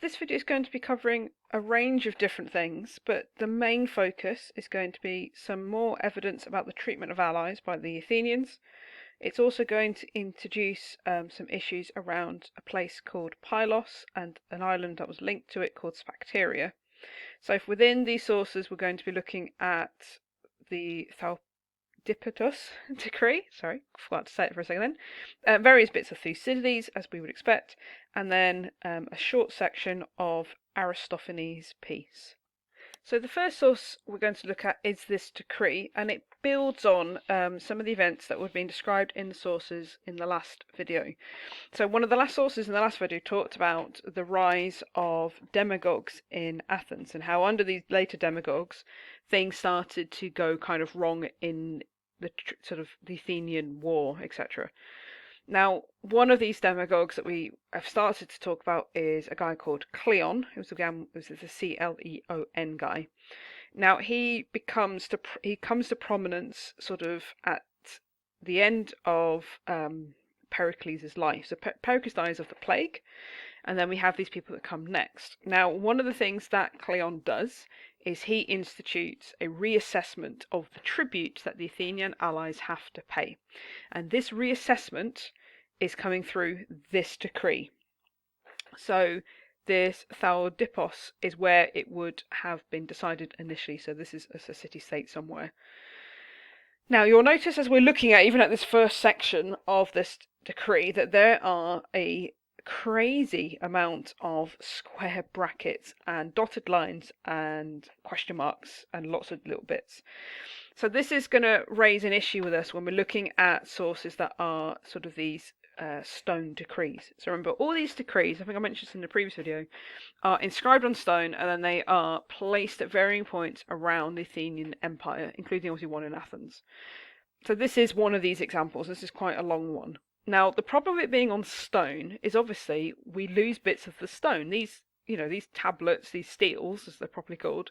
this video is going to be covering a range of different things, but the main focus is going to be some more evidence about the treatment of allies by the Athenians. It's also going to introduce some issues around a place called Pylos and an island that was linked to it called Sphacteria. So within these sources, we're going to be looking at the Peloponnesian decree, forgot to say it for a second then, various bits of Thucydides, as we would expect, and then a short section of Aristophanes' piece. So the first source we're going to look at is this decree, and it builds on some of the events that were being described in the sources in the last video. So one of the last sources in the last video talked about the rise of demagogues in Athens and how under these later demagogues things started to go kind of wrong in the sort of the Athenian war, etc. Now, one of these demagogues that we have started to talk about is a guy called Cleon, who's the Cleon guy. Now, he comes to prominence sort of at the end of Pericles' life. So Pericles dies of the plague, and then we have these people that come next. Now, one of the things that Cleon does is he institutes a reassessment of the tribute that the Athenian allies have to pay. And this reassessment is coming through this decree. So this Thaldippos is where it would have been decided initially. So this is a city-state somewhere. Now you'll notice as we're looking at, even at this first section of this decree, that there are a crazy amount of square brackets and dotted lines and question marks and lots of little bits. So this is going to raise an issue with us when we're looking at sources that are sort of these stone decrees. So remember, all these decrees, I think I mentioned this in the previous video, are inscribed on stone and then they are placed at varying points around the Athenian Empire, including obviously one in Athens. So this is one of these examples. This is quite a long one. Now, the problem with it being on stone is obviously we lose bits of the stone. These tablets, these steels, as they're properly called,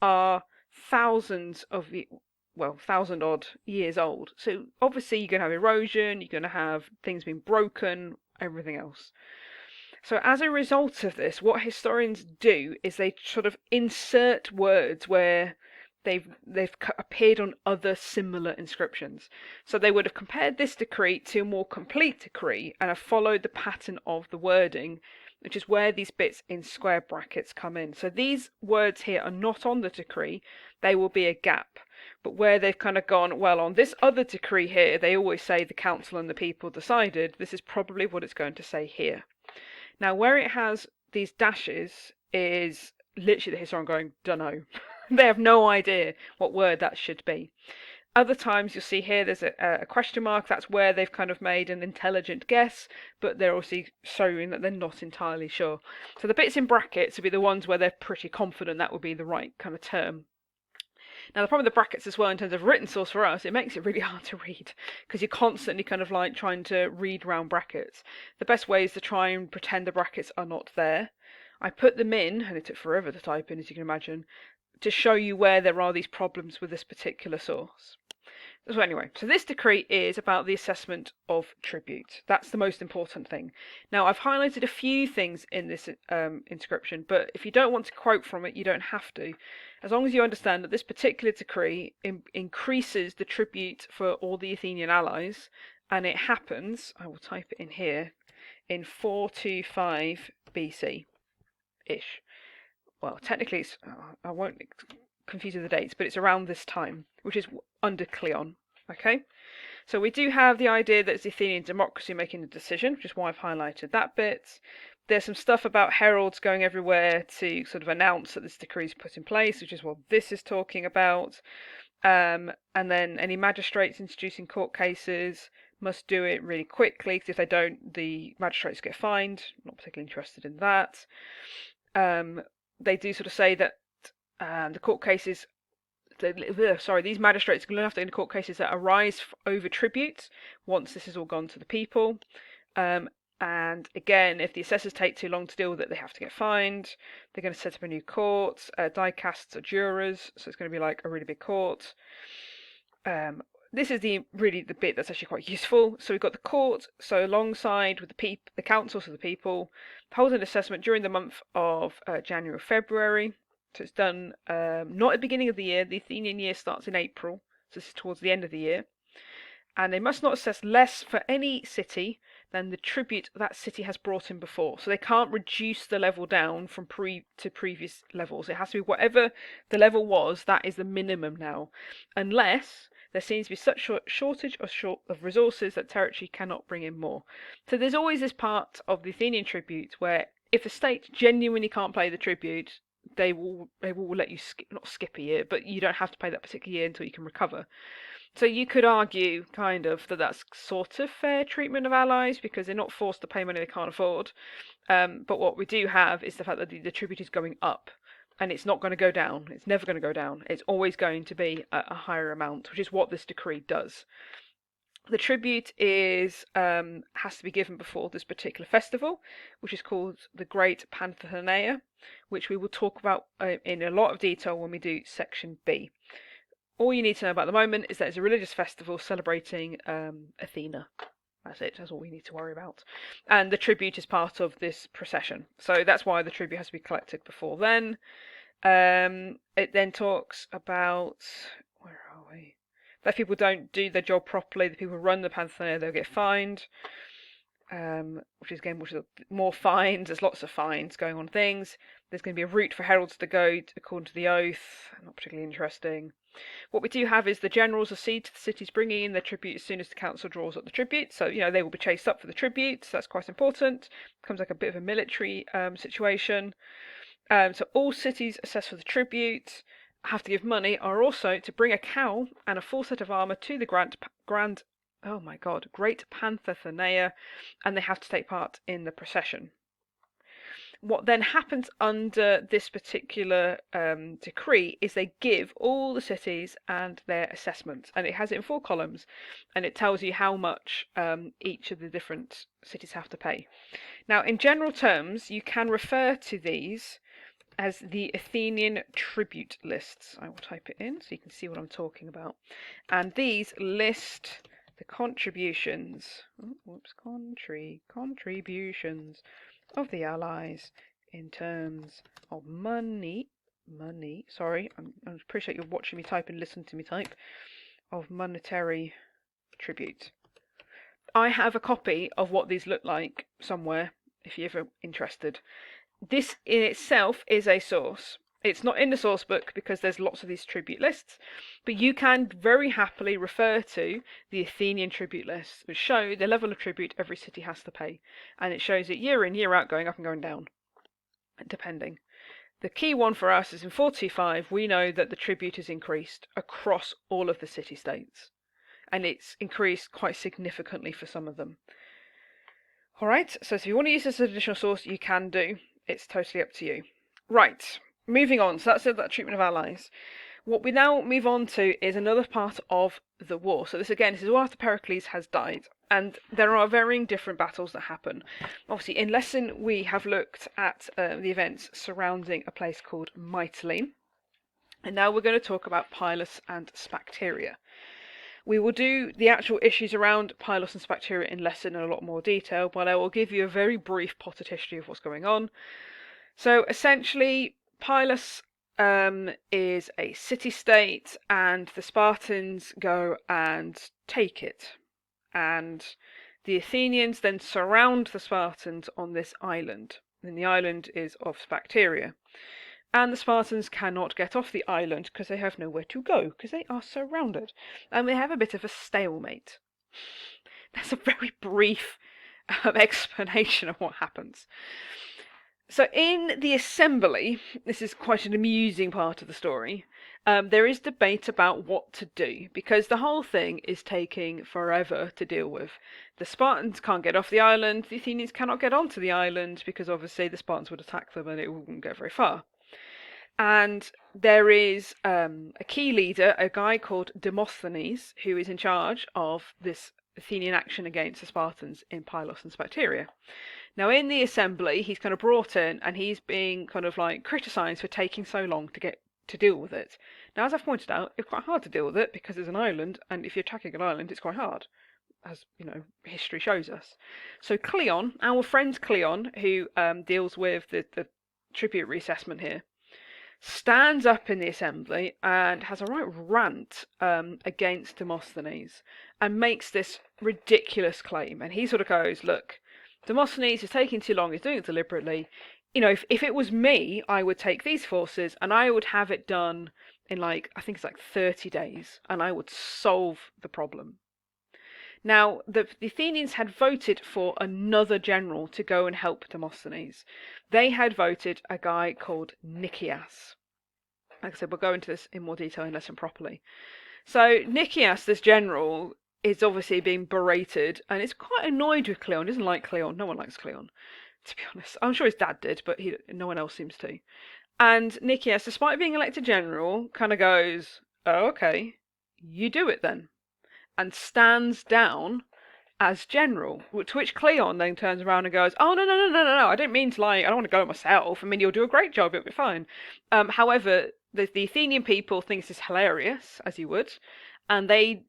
are thousands of, thousand odd years old. So obviously you're going to have erosion, you're going to have things being broken, everything else. So as a result of this, what historians do is they sort of insert words where they've appeared on other similar inscriptions. So they would have compared this decree to a more complete decree and have followed the pattern of the wording, which is where these bits in square brackets come in. So these words here are not on the decree, they will be a gap. But where they've kind of gone, well, on this other decree here, they always say the council and the people decided, this is probably what it's going to say here. Now, where it has these dashes is literally the historian going, dunno. They have no idea what word that should be. Other times you'll see here there's a question mark. That's where they've kind of made an intelligent guess, but they're also showing that they're not entirely sure. So the bits in brackets would be the ones where they're pretty confident that would be the right kind of term. Now the problem with the brackets as well in terms of written source for us, it makes it really hard to read because you're constantly kind of like trying to read around brackets. The best way is to try and pretend the brackets are not there. I put them in, and it took forever to type in, as you can imagine, to show you where there are these problems with this particular source. So anyway, so this decree is about the assessment of tribute. That's the most important thing. Now, I've highlighted a few things in this inscription, but if you don't want to quote from it, you don't have to. As long as you understand that this particular decree increases the tribute for all the Athenian allies, and it happens, I will type it in here, in 425 BC-ish. Well, technically, it's, I won't confuse the dates, but it's around this time, which is under Cleon. Okay, so we do have the idea that it's the Athenian democracy making the decision, which is why I've highlighted that bit. There's some stuff about heralds going everywhere to sort of announce that this decree is put in place, which is what this is talking about. And then any magistrates introducing court cases must do it really quickly, because if they don't, the magistrates get fined. Not particularly interested in that. They do sort of say that the court cases, these magistrates are going to have to go into court cases that arise over tribute once this has all gone to the people. And again, if the assessors take too long to deal with it, they have to get fined. They're going to set up a new court. Dicasts are jurors, so it's going to be like a really big court. this is really the bit that's actually quite useful. So we've got the court, so alongside with the councils of the people, holds an assessment during the month of January or February. So it's done not at the beginning of the year. The Athenian year starts in April, so this is towards the end of the year. And they must not assess less for any city than the tribute that city has brought in before. So they can't reduce the level down from to previous levels. It has to be whatever the level was, that is the minimum now. Unless there seems to be such shortage of resources that territory cannot bring in more. So there's always this part of the Athenian tribute where if a state genuinely can't pay the tribute, they will let you not skip a year, but you don't have to pay that particular year until you can recover. So you could argue, kind of, that that's sort of fair treatment of allies because they're not forced to pay money they can't afford. But what we do have is the fact that the tribute is going up, and it's not going to go down. It's never going to go down. It's always going to be a higher amount, which is what this decree does. The tribute has to be given before this particular festival, which is called the Great Panathenea, which we will talk about in a lot of detail when we do section B. All you need to know about the moment is that it's a religious festival celebrating Athena. That's it. That's all we need to worry about. And the tribute is part of this procession. So that's why the tribute has to be collected before then. It then talks about... Where are we? That if people don't do their job properly, the people who run the Pantheon, they'll get fined. Which is more fines. There's lots of fines going on things. There's going to be a route for heralds to go according to the oath. Not particularly interesting. What we do have is the generals accede to the cities bringing in their tribute as soon as the council draws up the tribute. So, they will be chased up for the tribute. So that's quite important. Becomes like a bit of a military situation. So all cities assessed for the tribute have to give money are also to bring a cow and a full set of armour to the Great Panathenea, and they have to take part in the procession. What then happens under this particular decree is they give all the cities and their assessments, and it has it in 4 columns, and it tells you how much each of the different cities have to pay. Now, in general terms, you can refer to these as the Athenian tribute lists. I will type it in so you can see what I'm talking about. And these list the contributions, contributions of the allies in terms of money, sorry, I appreciate you watching me type and listen to me type, of monetary tribute. I have a copy of what these look like somewhere, if you're ever interested. This in itself is a source. It's not in the source book because there's lots of these tribute lists, but you can very happily refer to the Athenian tribute lists, which show the level of tribute every city has to pay, and it shows it year in, year out, going up and going down, depending. The key one for us is in 425, we know that the tribute is increased across all of the city-states, and it's increased quite significantly for some of them. Alright, so if you want to use this as an additional source, you can do. It's totally up to you. Right. Moving on, so that's that treatment of allies. What we now move on to is another part of the war. So this is all after Pericles has died, and there are varying different battles that happen. Obviously, in lesson we have looked at the events surrounding a place called Mytilene, and now we're going to talk about Pylos and Sphacteria. We will do the actual issues around Pylos and Sphacteria in lesson in a lot more detail, but I will give you a very brief potted history of what's going on. So essentially, Pylos is a city-state, and the Spartans go and take it. And the Athenians then surround the Spartans on this island. And the island is of Sphacteria. And the Spartans cannot get off the island because they have nowhere to go, because they are surrounded. And they have a bit of a stalemate. That's a very brief explanation of what happens. So in the assembly, this is quite an amusing part of the story, there is debate about what to do, because the whole thing is taking forever to deal with. The Spartans can't get off the island, the Athenians cannot get onto the island, because obviously the Spartans would attack them and it wouldn't go very far. And there is a key leader, a guy called Demosthenes, who is in charge of this Athenian action against the Spartans in Pylos and Sphacteria. Now, in the assembly, he's kind of brought in, and he's being kind of like criticised for taking so long to get to deal with it. Now, as I've pointed out, it's quite hard to deal with it because it's an island, and if you're attacking an island, it's quite hard, as history shows us. So Cleon, our friend Cleon, who deals with the tribute reassessment here, stands up in the assembly and has a right rant against Demosthenes and makes this ridiculous claim. And he sort of goes, look, Demosthenes is taking too long, he's doing it deliberately. If it was me, I would take these forces and I would have it done in I think it's 30 days, and I would solve the problem. Now, the Athenians had voted for another general to go and help Demosthenes. They had voted a guy called Nicias. Like I said, we'll go into this in more detail in lesson properly. So Nicias, this general, is obviously being berated, and is quite annoyed with Cleon. He doesn't like Cleon. No one likes Cleon, to be honest. I'm sure his dad did, but no one else seems to. And Nicias, despite being elected general, kind of goes, oh, okay, you do it then. And stands down as general, to which Cleon then turns around and goes, oh, no, I don't mean to I don't want to go myself. I mean, you'll do a great job, it'll be fine. However, the Athenian people think this is hilarious, as you would, and they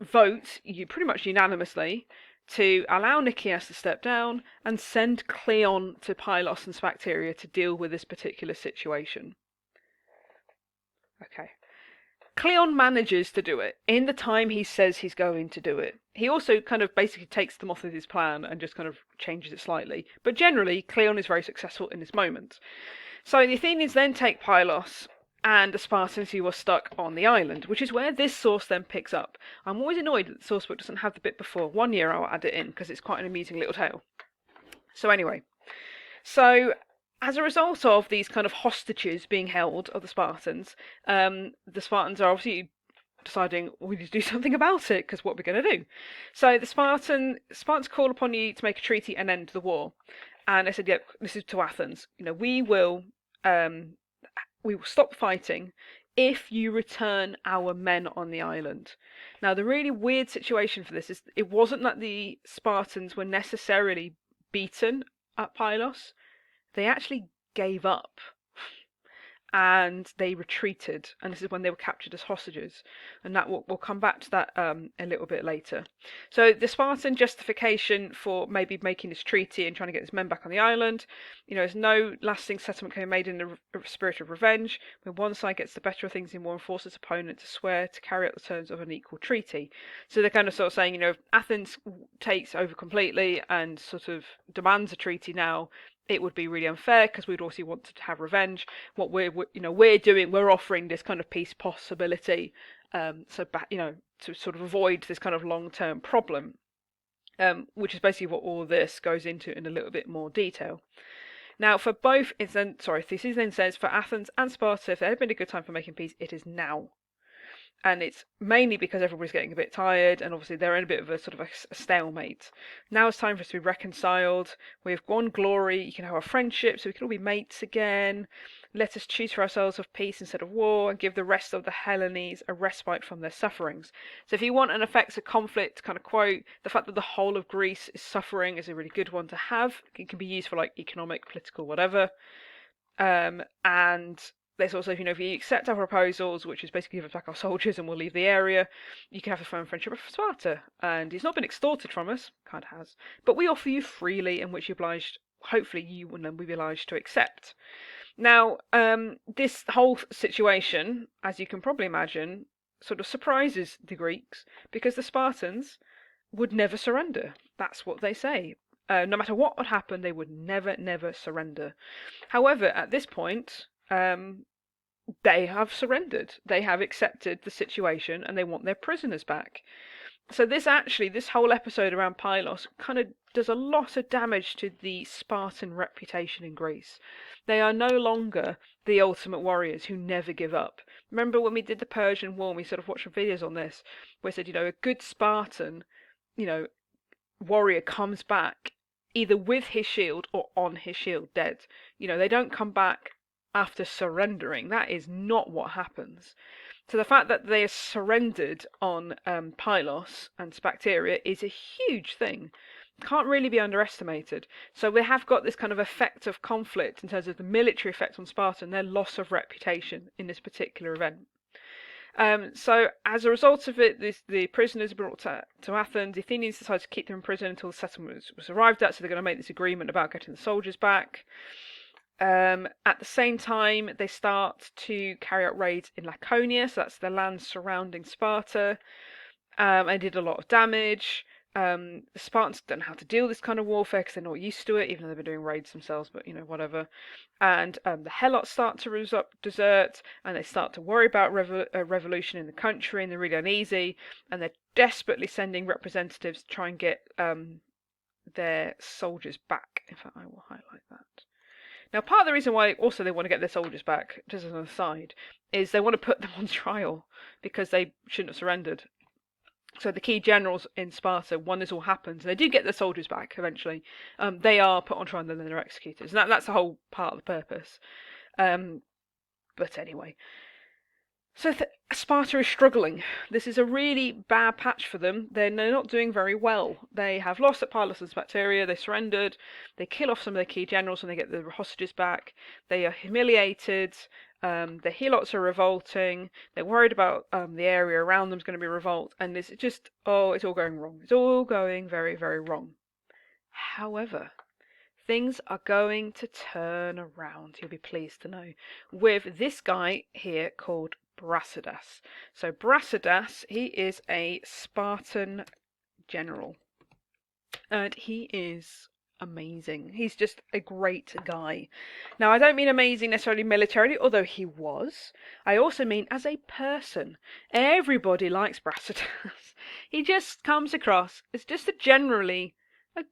vote, pretty much unanimously, to allow Nicias to step down and send Cleon to Pylos and Sphacteria to deal with this particular situation. Okay. Cleon manages to do it in the time he says he's going to do it. He also kind of basically takes Demosthenes' plan and just kind of changes it slightly. But generally, Cleon is very successful in this moment. So the Athenians then take Pylos and the Spartans who were stuck on the island, which is where this source then picks up. I'm always annoyed that the source book doesn't have the bit before. One year I'll add it in because it's quite an amusing little tale. So anyway, as a result of these kind of hostages being held of the Spartans are obviously deciding we need to do something about it, because what are we going to do? So the Spartans call upon you to make a treaty and end the war. And they said, yeah, this is to Athens. We will stop fighting if you return our men on the island. Now, the really weird situation for this is it wasn't that the Spartans were necessarily beaten at Pylos. They actually gave up and they retreated, and this is when they were captured as hostages, and that we'll come back to that a little bit later. So the Spartan justification for maybe making this treaty and trying to get his men back on the island, there's no lasting settlement can be made in the spirit of revenge. When one side gets the better of things in war and forces its opponent to swear to carry out the terms of an equal treaty. So they're kind of sort of saying, if Athens takes over completely and sort of demands a treaty now, it would be really unfair because we'd also want to have revenge. What we're offering this kind of peace possibility, to sort of avoid this kind of long-term problem, which is basically what all this goes into in a little bit more detail. Now, for both, Theseus then says, for Athens and Sparta, if there had been a good time for making peace, it is now. And it's mainly because everybody's getting a bit tired, and obviously they're in a bit of a sort of a stalemate. Now it's time for us to be reconciled. We've won glory. You can have a friendship, so we can all be mates again. Let us choose for ourselves of peace instead of war, and give the rest of the Hellenes a respite from their sufferings. So if you want an effects of conflict kind of quote, the fact that the whole of Greece is suffering is a really good one to have. It can be used for economic, political, whatever. And there's also, if you accept our proposals, which is basically give us back our soldiers and we'll leave the area, you can have a firm friendship with Sparta. And he's not been extorted from us, kind of has, but we offer you freely, in which hopefully you will then be obliged to accept. Now, this whole situation, as you can probably imagine, sort of surprises the Greeks, because the Spartans would never surrender. That's what they say. No matter what would happen, they would never surrender. However, at this point, they have surrendered. They have accepted the situation and they want their prisoners back. So this whole episode around Pylos kind of does a lot of damage to the Spartan reputation in Greece. They are no longer the ultimate warriors who never give up. Remember when we did the Persian War, and we sort of watched some videos on this, where I said, a good Spartan, warrior comes back either with his shield or on his shield dead. They don't come back after surrendering. That is not what happens. So the fact that they are surrendered on Pylos and Sphacteria is a huge thing. can't really be underestimated. So we have got this kind of effect of conflict in terms of the military effect on Sparta and their loss of reputation in this particular event. So as a result of it, the prisoners are brought to Athens. The Athenians decide to keep them in prison until the settlement was arrived at, so they're going to make this agreement about getting the soldiers back. At the same time, they start to carry out raids in Laconia, so that's the land surrounding Sparta, and did a lot of damage. The Spartans don't know how to deal with this kind of warfare because they're not used to it, even though they've been doing raids themselves, but whatever. And the Helots start to desert, and they start to worry about a revolution in the country, and they're really uneasy, and they're desperately sending representatives to try and get their soldiers back. In fact, I will highlight that. Now, part of the reason why also they want to get their soldiers back, just as an aside, is they want to put them on trial because they shouldn't have surrendered. So the key generals in Sparta, when this all happens, and they do get their soldiers back eventually, they are put on trial and then they're executed. And that's the whole part of the purpose. But anyway. So Sparta is struggling. This is a really bad patch for them. They're not doing very well. They have lost at Pylos and Sphacteria. They surrendered. They kill off some of their key generals and they get the hostages back. They are humiliated. The Helots are revolting. They're worried about the area around them is going to be revolt. And it's just, it's all going wrong. It's all going very, very wrong. However, things are going to turn around, you'll be pleased to know, with this guy here called Brasidas. So Brasidas, he is a Spartan general, and he is amazing. He's just a great guy. Now, I don't mean amazing necessarily militarily, although he was. I also mean as a person. Everybody likes Brasidas. He just comes across as just a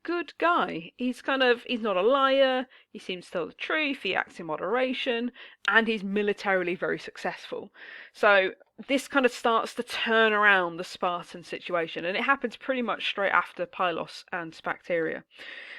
good guy. He's not a liar, he seems to tell the truth, he acts in moderation, and he's militarily very successful. So this kind of starts to turn around the Spartan situation, and it happens pretty much straight after Pylos and Sphacteria.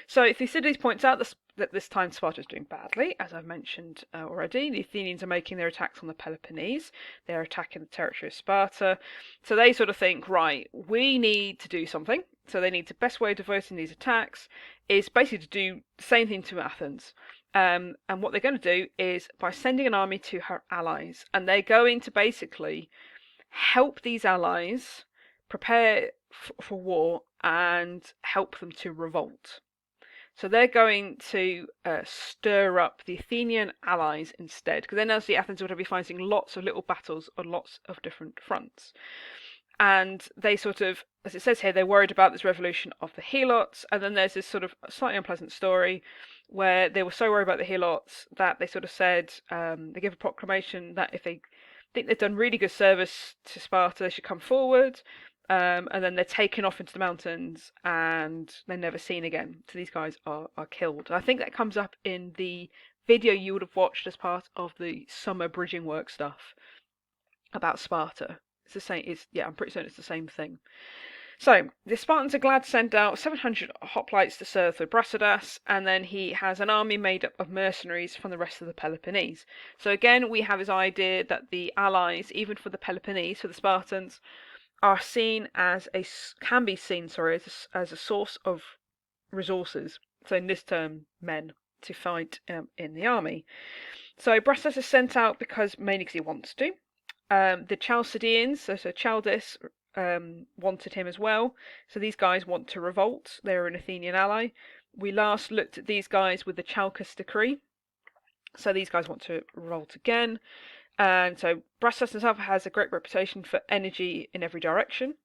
So Thucydides points out that this time Sparta is doing badly, as I've mentioned already. The Athenians are making their attacks on the Peloponnese. They're attacking the territory of Sparta. So they sort of think, right, we need to do something. So they need the best way of diverting these attacks is basically to do the same thing to Athens. And what they're going to do is by sending an army to her allies. And they're going to basically help these allies prepare for war and help them to revolt. So they're going to stir up the Athenian allies instead, because then as the Athens are going to be fighting lots of little battles on lots of different fronts. And they sort of, as it says here, they're worried about this revolution of the Helots, and then there's this sort of slightly unpleasant story where they were so worried about the Helots that they sort of said, they give a proclamation that if they think they've done really good service to Sparta, they should come forward. And then they're taken off into the mountains and they're never seen again. So these guys are killed. I think that comes up in the video you would have watched as part of the summer bridging work stuff about Sparta. It's the same. I'm pretty certain it's the same thing. So the Spartans are glad to send out 700 hoplites to serve with Brasidas, and then he has an army made up of mercenaries from the rest of the Peloponnese. So again, we have this idea that the allies, even for the Peloponnese, for the Spartans, are seen as can be seen as a source of resources. So in this term, men to fight in the army. So Brasidas is sent out mainly because he wants to. The Chalcidians, so Chaldis, wanted him as well. So these guys want to revolt. They're an Athenian ally. We last looked at these guys with the Chalcas decree. So these guys want to revolt again. And so Brasidas himself has a great reputation for energy in every direction,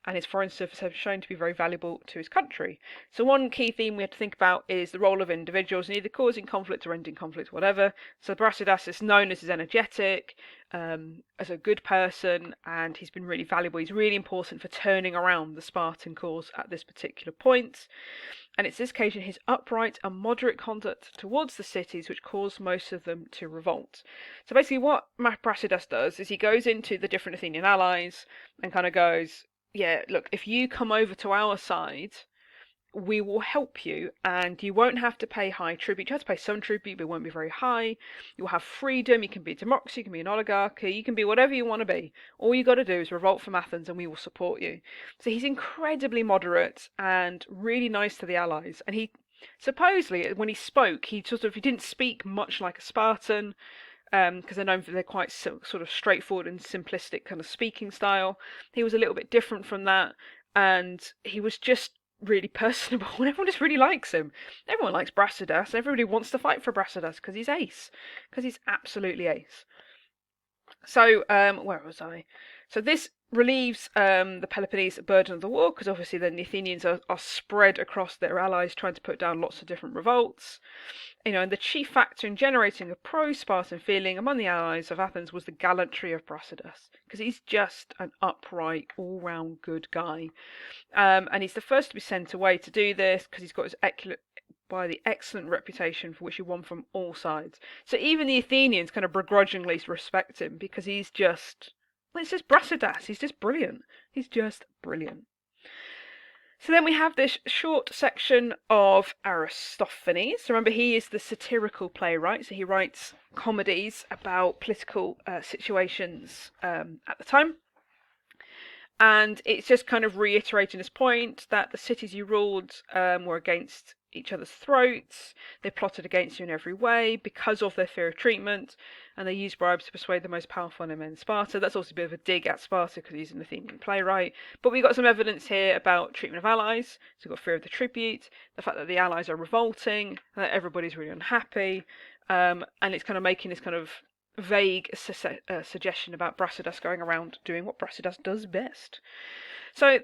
and his foreign service has shown to be very valuable to his country. So one key theme we have to think about is the role of individuals in either causing conflict or ending conflict, whatever. So Brasidas is known as energetic, as a good person, and he's been really valuable. He's really important for turning around the Spartan cause at this particular point. And it's this occasion his upright and moderate conduct towards the cities which caused most of them to revolt. So basically what Brasidas does is he goes into the different Athenian allies and kind of goes, yeah, look, if you come over to our side, we will help you, and you won't have to pay high tribute. You have to pay some tribute, but it won't be very high. You'll have freedom. You can be a democracy, you can be an oligarchy, you can be whatever you want to be. All you got to do is revolt from Athens, and we will support you. So he's incredibly moderate and really nice to the allies. And he supposedly, when he spoke, he didn't speak much like a Spartan, because I know they're quite sort of straightforward and simplistic kind of speaking style. He was a little bit different from that, and he was just really personable, and everyone just really likes him. Everyone likes Brasidas. Everybody wants to fight for Brasidas because he's ace, because he's absolutely ace. So, where was I? So this relieves the Peloponnese burden of the war, because obviously then the Athenians are spread across their allies, trying to put down lots of different revolts. And the chief factor in generating a pro-Spartan feeling among the allies of Athens was the gallantry of Brasidas, because he's just an upright, all-round good guy. And he's the first to be sent away to do this, because he's got his excellent reputation for which he won from all sides. So even the Athenians kind of begrudgingly respect him, because he's just, well, it's just Brasidas. He's just brilliant. He's just brilliant. So then we have this short section of Aristophanes. Remember, he is the satirical playwright, so he writes comedies about political situations at the time. And it's just kind of reiterating this point that the cities you ruled were against each other's throats. They plotted against you in every way because of their fear of treatment, and they used bribes to persuade the most powerful men in Sparta. That's also a bit of a dig at Sparta because he's an Athenian playwright. But we've got some evidence here about treatment of allies. So we've got fear of the tribute, the fact that the allies are revolting, that everybody's really unhappy, and it's kind of making this kind of vague suggestion about Brasidas going around doing what Brasidas does best. So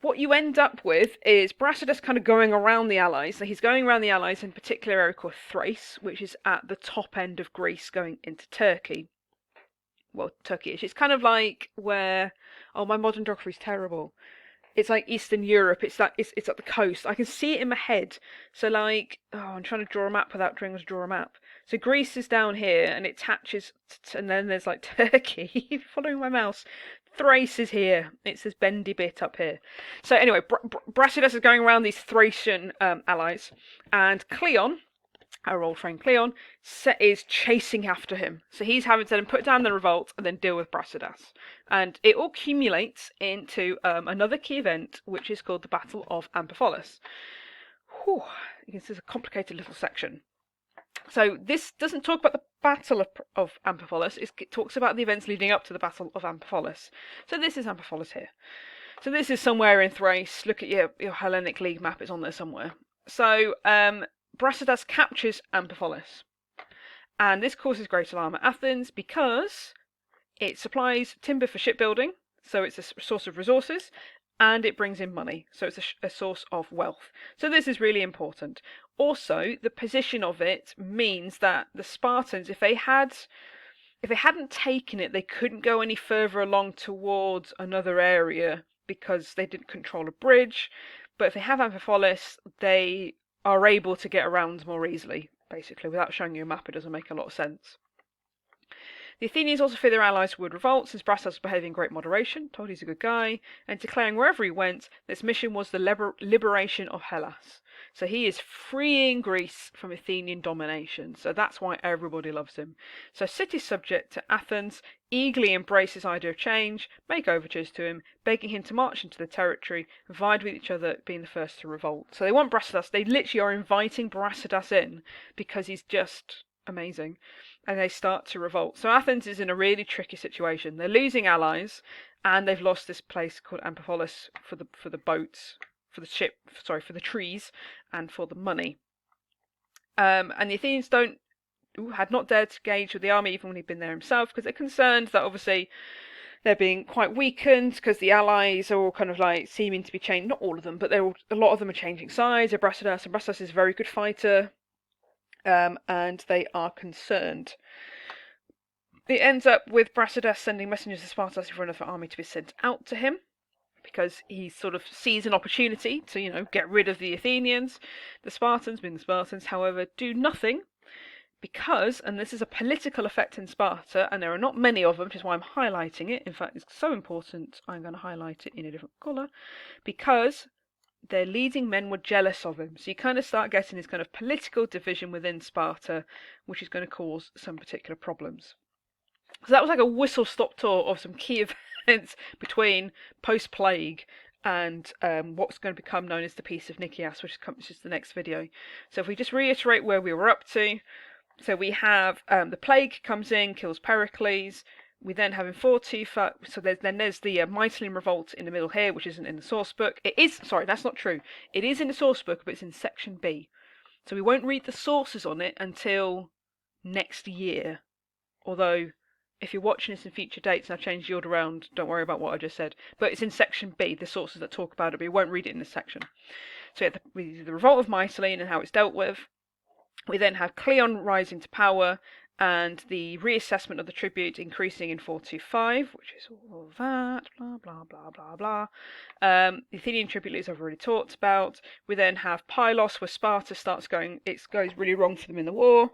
what you end up with is Brasidas kind of going around the allies. So he's going around the allies, in particular area called Thrace, which is at the top end of Greece going into Turkey. Well, Turkey-ish. It's kind of like where, oh, my modern geography is terrible. It's like Eastern Europe. It's at the coast. I can see it in my head. So like, oh, I'm trying to draw a map without trying to draw a map. So Greece is down here, and it attaches, and then there's like Turkey. Following my mouse. Thrace is here. It's this bendy bit up here. So anyway, Brasidas is going around these Thracian allies, and Cleon, our old friend Cleon, is chasing after him. So he's having to then put down the revolt and then deal with Brasidas. And it all accumulates into another key event, which is called the Battle of Amphipolis. Whew, this is a complicated little section. So this doesn't talk about the Battle of Amphipolis, it talks about the events leading up to the Battle of Amphipolis. So this is Amphipolis here. So this is somewhere in Thrace. Look at your Hellenic League map, it's on there somewhere. So Brasidas captures Amphipolis. And this causes great alarm at Athens because it supplies timber for shipbuilding, so it's a source of resources, and it brings in money, so it's a source of wealth. So this is really important. Also, the position of it means that the Spartans, if they hadn't taken it, they couldn't go any further along towards another area because they didn't control a bridge. But if they have Amphipolis, they are able to get around more easily, basically. Without showing you a map, it doesn't make a lot of sense. The Athenians also fear their allies would revolt, since Brasidas was behaving in great moderation, told he's a good guy, and declaring wherever he went, this mission was the liberation of Hellas. So he is freeing Greece from Athenian domination, so that's why everybody loves him. So cities subject to Athens eagerly embrace his idea of change, make overtures to him, begging him to march into the territory, vie with each other being the first to revolt. So they want Brasidas, they literally are inviting Brasidas in, because he's just amazing. And they start to revolt. So Athens is in a really tricky situation. They're losing allies, and they've lost this place called Amphipolis for the boats, for the trees, and for the money. And the Athenians had not dared to engage with the army even when he'd been there himself, because they're concerned that obviously they're being quite weakened, because the allies are all kind of like seeming to be changing. Not all of them, but a lot of them are changing sides. Brasidas, and Brasidas is a very good fighter. And they are concerned. It ends up with Brasidas sending messengers to Sparta for another army to be sent out to him, because he sort of sees an opportunity to, get rid of the Athenians. The Spartans, however, do nothing, because, and this is a political effect in Sparta, and there are not many of them, which is why I'm highlighting it. In fact, it's so important, I'm going to highlight it in a different colour, because their leading men were jealous of him. So you kind of start getting this kind of political division within Sparta, which is going to cause some particular problems. So that was like a whistle-stop tour of some key events between post-plague and what's going to become known as the Peace of Nikias, which is the next video. So if we just reiterate where we were up to, so we have the plague comes in, kills Pericles. We then have in 425, so there's the Mytilene revolt in the middle here, which isn't in the source book. It is, sorry, that's not true. It is in the source book, but it's in section B. So we won't read the sources on it until next year. Although, if you're watching this in future dates and I've changed the order around, don't worry about what I just said. But it's in section B, the sources that talk about it, but you won't read it in this section. So we have the revolt of Mytilene and how it's dealt with. We then have Cleon rising to power and the reassessment of the tribute increasing in 425, which is all of that, blah, blah, blah, blah, blah. The Athenian tribute leaders I've already talked about. We then have Pylos, where Sparta goes really wrong for them in the war.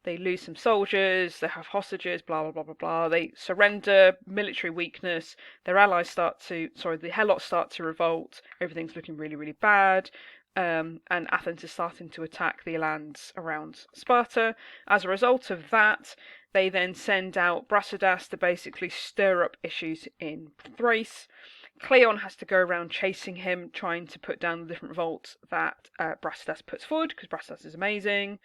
They lose some soldiers, they have hostages, blah, blah, blah, blah, blah. They surrender, military weakness. The Helots start to revolt. Everything's looking really, really bad. And Athens is starting to attack the lands around Sparta. As a result of that, they then send out Brasidas to basically stir up issues in Thrace. Cleon has to go around chasing him, trying to put down the different revolts that Brasidas puts forward, because Brasidas is amazing.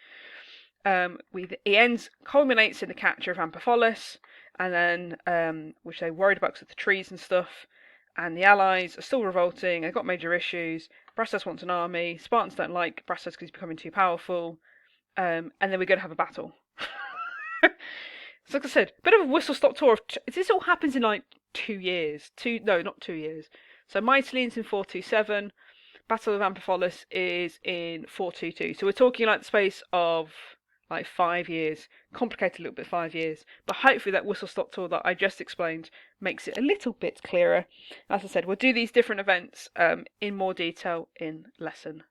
Culminates in the capture of Amphipolis, and then which they worried about because of the trees and stuff. And the allies are still revolting. They've got major issues. Brasidas wants an army. Spartans don't like Brasidas because he's becoming too powerful. And then we're going to have a battle. So like I said, bit of a whistle-stop tour. This all happens in like 2 years. Not 2 years. So Mytilene's in 427. Battle of Amphipolis is in 422. So we're talking like the space of like 5 years. Complicated a little bit, 5 years. But hopefully that whistle-stop tour that I just explained makes it a little bit clearer. As I said, we'll do these different events in more detail in lesson